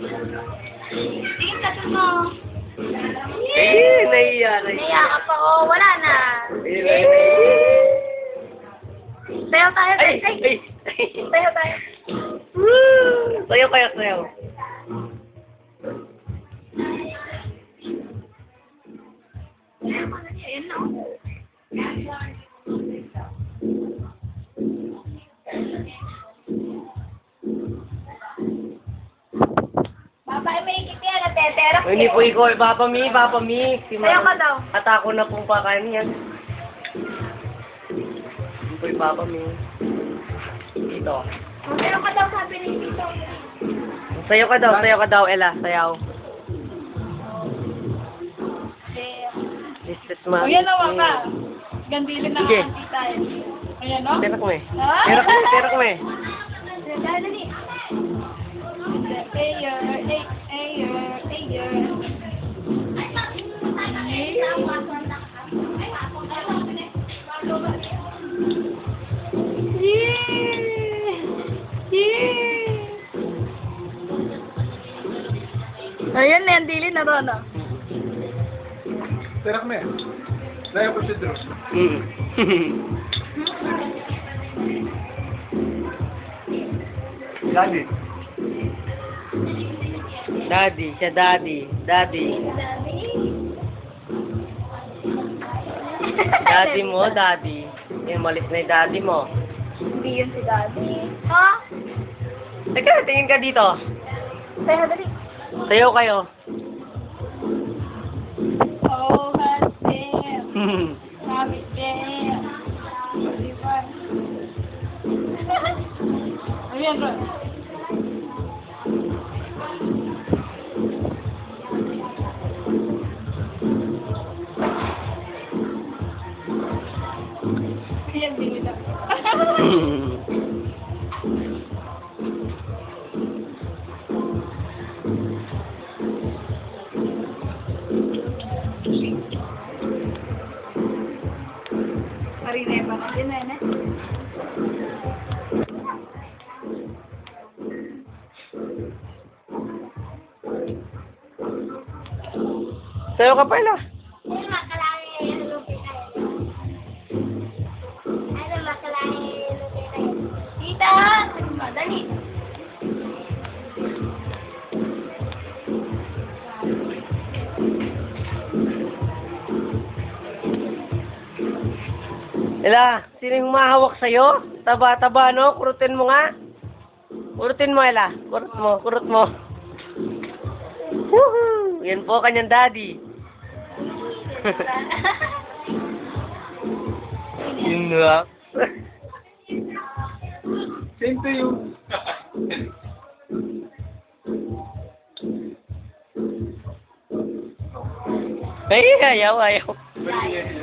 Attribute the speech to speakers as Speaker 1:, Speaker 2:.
Speaker 1: Tingin ka dun mo.
Speaker 2: Nahiya.
Speaker 1: Naiya ka pa. Oh, wala na. Sayaw tayo.
Speaker 2: Ay!
Speaker 1: Sayaw tayo.
Speaker 2: Woo! Sayaw.
Speaker 1: Ayan na. Papa, may ikit yan. Nateterap.
Speaker 2: Hindi po ikaw, Papa Mi.
Speaker 1: Sayaw ka daw.
Speaker 2: Atako na pong pakain yan. Hindi po Papa Mi. Dito.
Speaker 1: Sayaw ka daw, sabi ni Tito.
Speaker 2: Sayaw ka daw, Ella. Sayaw. This is my...
Speaker 1: Ayan na, waka. Gandilin na
Speaker 2: Sige.
Speaker 1: ang tita. Ayan, no?
Speaker 2: Perak mo eh.
Speaker 1: Ah?
Speaker 2: Perak mo eh.
Speaker 1: Dali. Ayan na, dilin na doon, no?
Speaker 3: Perak mo eh. Dahil ko si Drew. Daddy.
Speaker 2: Daddy. Daddy mo, daddy. Yung malis na yung daddy mo.
Speaker 1: Hindi yun si Daddy. Ha?
Speaker 2: Teka, tingin ka dito.
Speaker 1: Sayo, dali.
Speaker 2: Sayaw kayo.
Speaker 1: Oh, damn. Sabi, damn. Ayan, bro. Ayan, bigyan na. Marina ba? Yun na, na.
Speaker 2: Sayaw ka pala.
Speaker 1: Tita! Madali.
Speaker 2: Ella, sino yung humahawak sa'yo? Taba, no? Kurutin mo nga. Kurutin mo, Ella. Kurut mo. Woohoo! Yan po kanyang daddy. Yun nga.
Speaker 3: Same to you.
Speaker 2: Ay, ayaw.
Speaker 3: Balik niya.